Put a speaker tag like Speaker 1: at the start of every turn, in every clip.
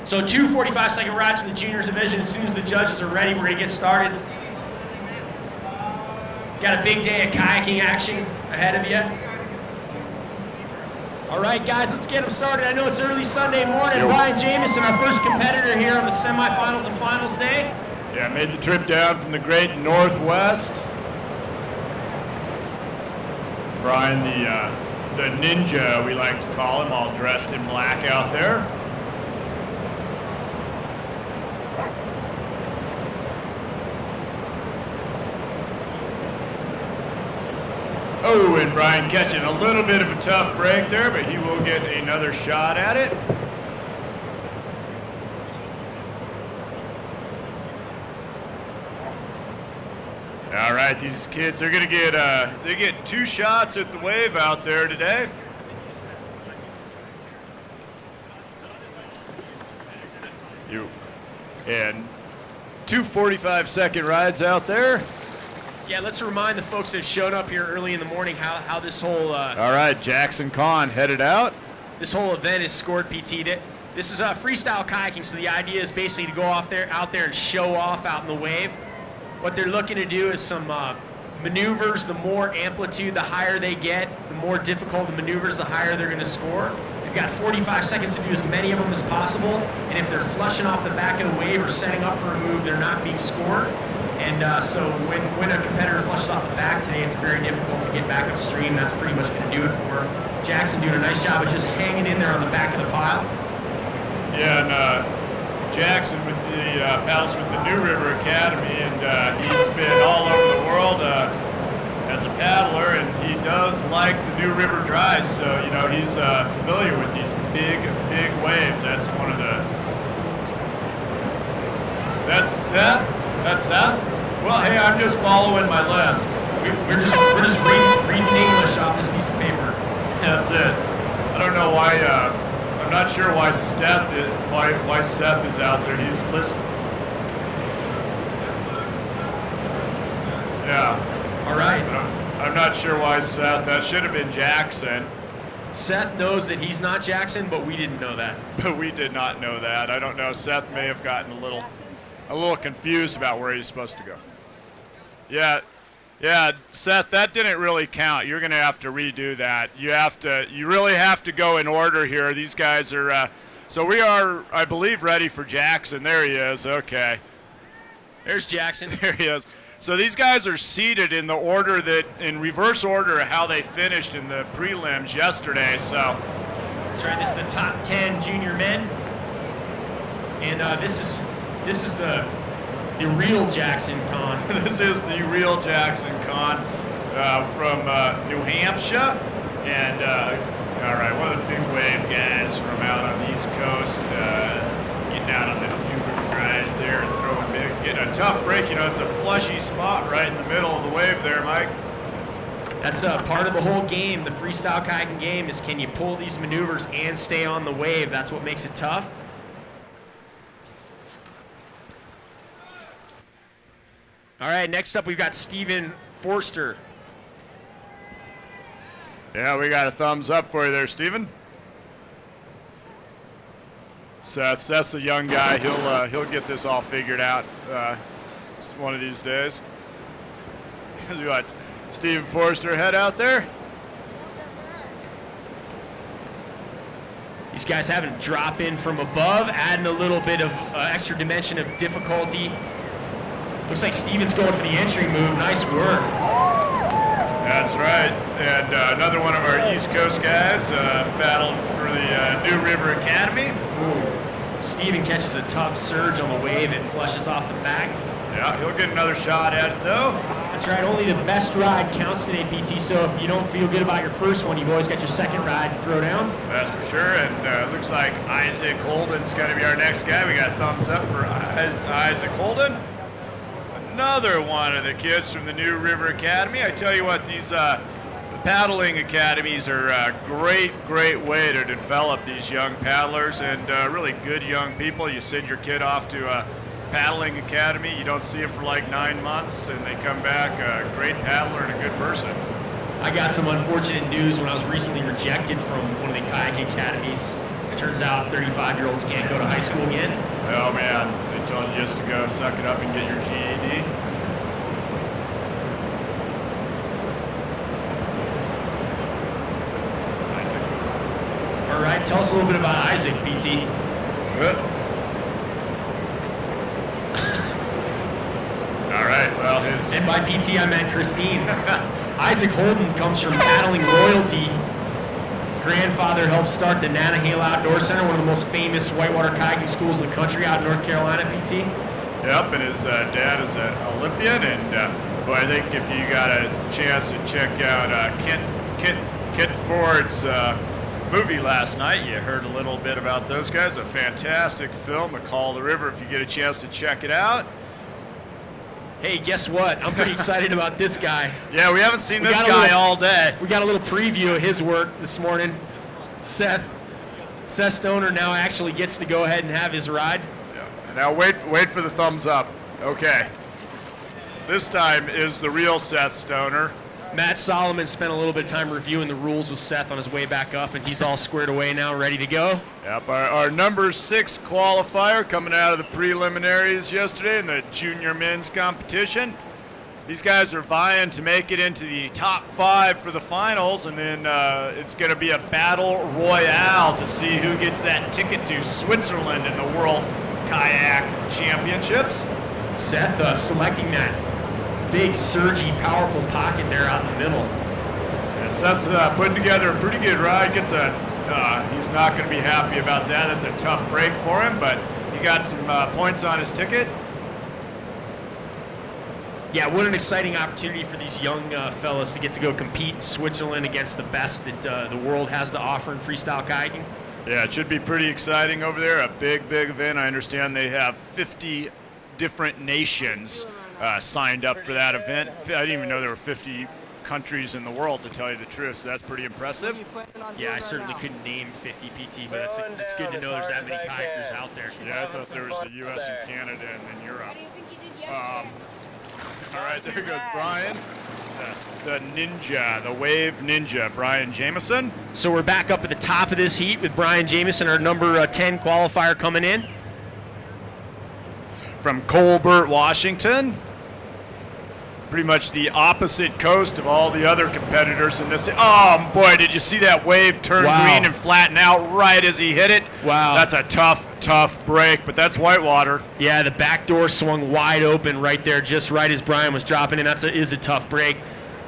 Speaker 1: So 2 45-second rides for the juniors division. As soon as the judges are ready, we're going to get started. Got a big day of kayaking action ahead of you. All right, guys, let's get them started. I know it's early Sunday morning. Ryan Jamison, our first competitor here on the semifinals and finals day.
Speaker 2: Yeah, made the trip down from the great Northwest. Brian, the ninja, we like to call him, all dressed in black out there. Oh, and Brian catching a little bit of a tough break there, but he will get another shot at it. All right, these kids, they're gonna get they get 2 shots at the wave out there today. And 2 45-second rides out there.
Speaker 1: Yeah, let's remind the folks that showed up here early in the morning how this whole
Speaker 2: all right, Jackson Kahn headed out.
Speaker 1: This whole event is scored PT'd. This is freestyle kayaking, so the idea is basically to go out there and show off out in the wave. What they're looking to do is some maneuvers. The more amplitude, the higher they get, the more difficult the maneuvers, the higher they're going to score. They've got 45 seconds to do as many of them as possible, and if they're flushing off the back of the wave or setting up for a move, they're not being scored. And so when a competitor flushes off the back today, it's very difficult to get back upstream. That's pretty much going to do it for Jackson, doing a nice job of just hanging in there on the back of the pile.
Speaker 2: Yeah, and Jackson with the paddles with the New River Academy, and he's been all over the world as a paddler, and he does like the New River dries, so you know he's familiar with these big waves. That's one of the. That's that. Well, hey, I'm just following my list.
Speaker 1: We're just reading English off this piece of paper.
Speaker 2: That's it. I don't know why. I'm not sure why Seth is out there. He's listening. Yeah.
Speaker 1: All right.
Speaker 2: I'm not sure why Seth. That should have been Jackson.
Speaker 1: Seth knows that he's not Jackson, but we didn't know that.
Speaker 2: But we did not know that. I don't know. Seth may have gotten a little confused about where he's supposed to go. Yeah, Seth, that didn't really count. You're going to have to redo that. You really have to go in order here. These guys are, so we are, I believe, ready for Jackson. There he is. Okay.
Speaker 1: There's Jackson.
Speaker 2: There he is. So these guys are seated in the order in reverse order of how they finished in the prelims yesterday. So.
Speaker 1: That's right. This is the top 10 junior men. And this is the real Jackson Kahn.
Speaker 2: This is the real Jackson Kahn from New Hampshire. And, all right, one of the big wave guys from out on the East Coast, getting out on the New River dries there and throwing big, getting a tough break. You know, it's a flushy spot right in the middle of the wave there, Mike.
Speaker 1: That's part of the whole game. The freestyle kayaking game is, can you pull these maneuvers and stay on the wave? That's what makes it tough. All right, next up we've got Steven Forster.
Speaker 2: Yeah, we got a thumbs up for you there, Steven. Seth's a young guy. He'll get this all figured out one of these days. We got Steven Forster head out there.
Speaker 1: These guys having to drop in from above, adding a little bit of extra dimension of difficulty. Looks like Steven's going for the entry move. Nice work.
Speaker 2: That's right. And another one of our East Coast guys battled for the New River Academy.
Speaker 1: Ooh. Steven catches a tough surge on the wave and flushes off the back.
Speaker 2: Yeah, he'll get another shot at it, though.
Speaker 1: That's right. Only the best ride counts today, PT. So if you don't feel good about your first one, you've always got your second ride to throw down.
Speaker 2: That's for sure. And looks like Isaac Holden's going to be our next guy. We got a thumbs up for Isaac Holden. Another one of the kids from the New River Academy. I tell you what, these paddling academies are a great way to develop these young paddlers and really good young people. You send your kid off to a paddling academy, you don't see them for like 9 months, and they come back a great paddler and a good person.
Speaker 1: I got some unfortunate news when I was recently rejected from one of the kayaking academies. I turns out 35-year-olds can't go to high school again.
Speaker 2: Oh man, they told you just to go suck it up and get your GED.
Speaker 1: All right, tell us a little bit about Isaac, PT.
Speaker 2: Good. All right, well,
Speaker 1: And by PT, I meant Christine. Isaac Holden comes from paddling royalty. Grandfather helped start the Nantahala Outdoor Center, one of the most famous whitewater kayaking schools in the country out in North Carolina, PT.
Speaker 2: Yep, and his dad is an Olympian, and boy, I think if you got a chance to check out Kent Ford's movie last night, you heard a little bit about those guys. A fantastic film, The Call of the River, if you get a chance to check it out.
Speaker 1: Hey, guess what? I'm pretty excited about this guy.
Speaker 2: Yeah, we haven't seen this guy all day.
Speaker 1: We got a little preview of his work this morning. Seth Stoner now actually gets to go ahead and have his ride.
Speaker 2: Yeah. Now wait for the thumbs up. Okay. This time is the real Seth Stoner.
Speaker 1: Matt Solomon spent a little bit of time reviewing the rules with Seth on his way back up, and he's all squared away now, ready to go.
Speaker 2: Yep, our number 6 qualifier coming out of the preliminaries yesterday in the junior men's competition. These guys are vying to make it into the top 5 for the finals, and then it's going to be a battle royale to see who gets that ticket to Switzerland in the World Kayak Championships.
Speaker 1: Seth selecting that big, surgy, powerful pocket there out in the middle.
Speaker 2: And Seth's putting together a pretty good ride. Gets he's not going to be happy about that. That's a tough break for him, but he got some points on his ticket.
Speaker 1: Yeah, what an exciting opportunity for these young fellas to get to go compete in Switzerland against the best that the world has to offer in freestyle kayaking.
Speaker 2: Yeah, it should be pretty exciting over there. A big event. I understand they have 50 different nations signed up for that event. I didn't even know there were 50 countries in the world, to tell you the truth, so that's pretty impressive.
Speaker 1: Yeah, I certainly couldn't name 50 PT, but it's good to know there's that many kayakers out there.
Speaker 2: Yeah, I thought there was the U.S. and Canada and then Europe. All right, there goes Brian. That's the ninja, the wave ninja, Brian Jameson.
Speaker 1: So we're back up at the top of this heat with Brian Jameson, our number 10 qualifier coming in.
Speaker 2: From Colbert, Washington. Pretty much the opposite coast of all the other competitors in this. Oh, boy, did you see that wave turn green and flatten out right as he hit it?
Speaker 1: Wow.
Speaker 2: That's a tough break, but that's whitewater.
Speaker 1: Yeah, the back door swung wide open right there, just right as Brian was dropping in. That is a tough break.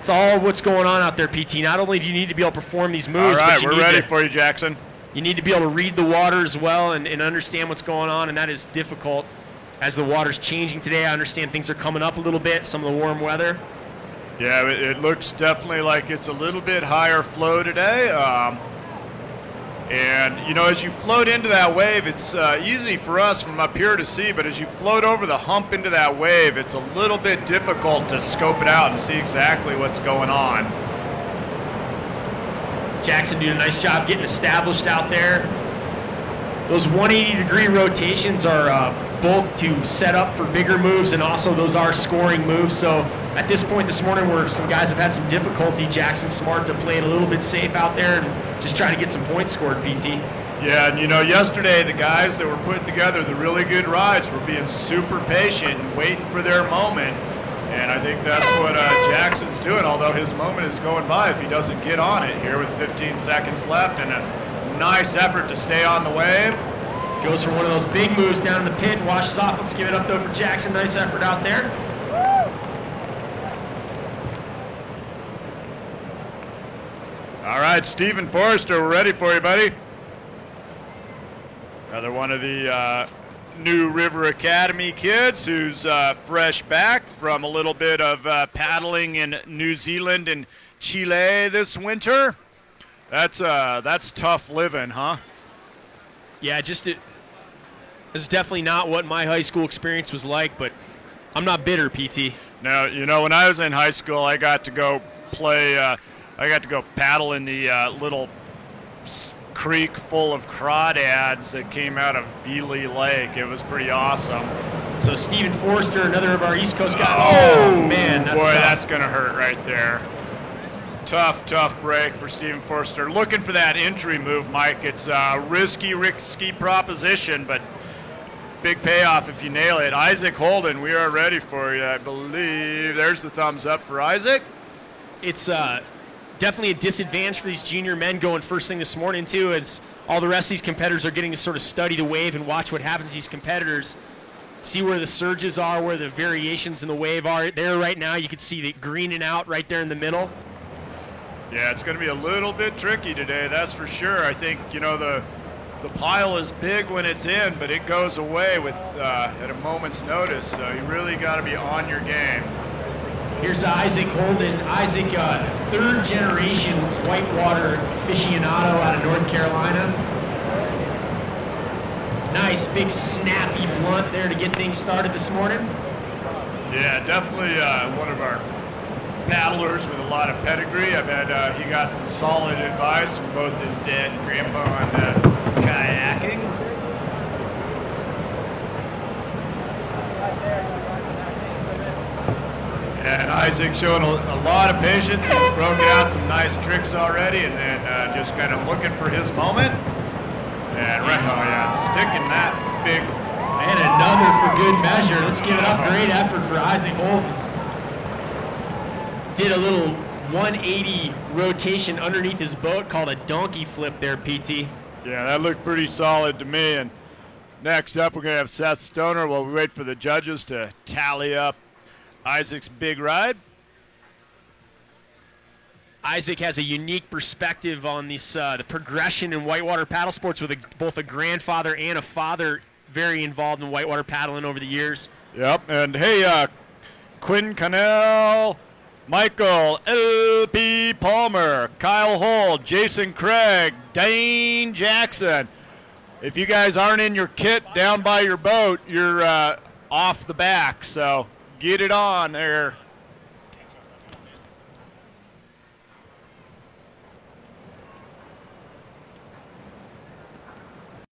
Speaker 1: It's all what's going on out there, PT. Not only do you need to be able to perform these moves,
Speaker 2: all right,
Speaker 1: but
Speaker 2: we're ready for you, Jackson.
Speaker 1: You need to be able to read the water as well and understand what's going on, and that is difficult. As the water's changing today, I understand things are coming up a little bit, some of the warm weather.
Speaker 2: Yeah, it looks definitely like it's a little bit higher flow today. And, you know, as you float into that wave, it's easy for us from up here to see, but as you float over the hump into that wave, it's a little bit difficult to scope it out and see exactly what's going on.
Speaker 1: Jackson doing a nice job getting established out there. Those 180-degree rotations are both to set up for bigger moves, and also those are scoring moves. So at this point this morning where some guys have had some difficulty, Jackson's smart to play it a little bit safe out there and just try to get some points scored, PT.
Speaker 2: Yeah, and you know, yesterday the guys that were putting together the really good rides were being super patient and waiting for their moment. And I think that's what Jackson's doing, although his moment is going by if he doesn't get on it here with 15 seconds left, and a nice effort to stay on the wave.
Speaker 1: Goes for one of those big moves down in the pit, washes off. Let's give it up, though, for Jackson. Nice effort out there.
Speaker 2: All right, Stephen Forrester, we're ready for you, buddy. Another one of the New River Academy kids who's fresh back from a little bit of paddling in New Zealand and Chile this winter. That's tough living, huh?
Speaker 1: Yeah, this is definitely not what my high school experience was like, but I'm not bitter, PT.
Speaker 2: No, you know, when I was in high school, I got to go play, I got to go paddle in the little creek full of crawdads that came out of Veely Lake. It was pretty awesome.
Speaker 1: So Stephen Forster, another of our East Coast guys.
Speaker 2: Oh
Speaker 1: man, that's
Speaker 2: boy,
Speaker 1: tough.
Speaker 2: That's going to hurt right there. Tough break for Steven Forster. Looking for that entry move, Mike. It's a risky proposition, but big payoff if you nail it. Isaac Holden, we are ready for you, I believe. There's the thumbs up for Isaac.
Speaker 1: It's definitely a disadvantage for these junior men going first thing this morning, too, as all the rest of these competitors are getting to sort of study the wave and watch what happens to these competitors. See where the surges are, where the variations in the wave are. There right now, you can see the greening out right there in the middle.
Speaker 2: Yeah, it's going to be a little bit tricky today, that's for sure. I think, you know, the pile is big when it's in, but it goes away with at a moment's notice, so you really got to be on your game.
Speaker 1: Here's Isaac Holden. Isaac, third generation whitewater aficionado out of North Carolina. Nice big snappy blunt there to get things started this morning.
Speaker 2: Yeah, definitely one of our paddlers with a lot of pedigree. I bet he got some solid advice from both his dad and grandpa on kayaking. And Isaac showing a lot of patience. He's broken out some nice tricks already, and then just kind of looking for his moment. And right, oh yeah, sticking that big.
Speaker 1: And another for good measure. Let's give it up. Great effort for Isaac Holden. Did a little 180 rotation underneath his boat called a donkey flip there, PT.
Speaker 2: Yeah, that looked pretty solid to me. And next up, we're going to have Seth Stoner while we wait for the judges to tally up Isaac's big ride.
Speaker 1: Isaac has a unique perspective on this, the progression in whitewater paddle sports with both a grandfather and a father very involved in whitewater paddling over the years.
Speaker 2: Yep, and hey, Quinn Cannell, Michael L.P. Palmer, Kyle Holt, Jason Craig, Dane Jackson. If you guys aren't in your kit down by your boat, you're off the back, so get it on there.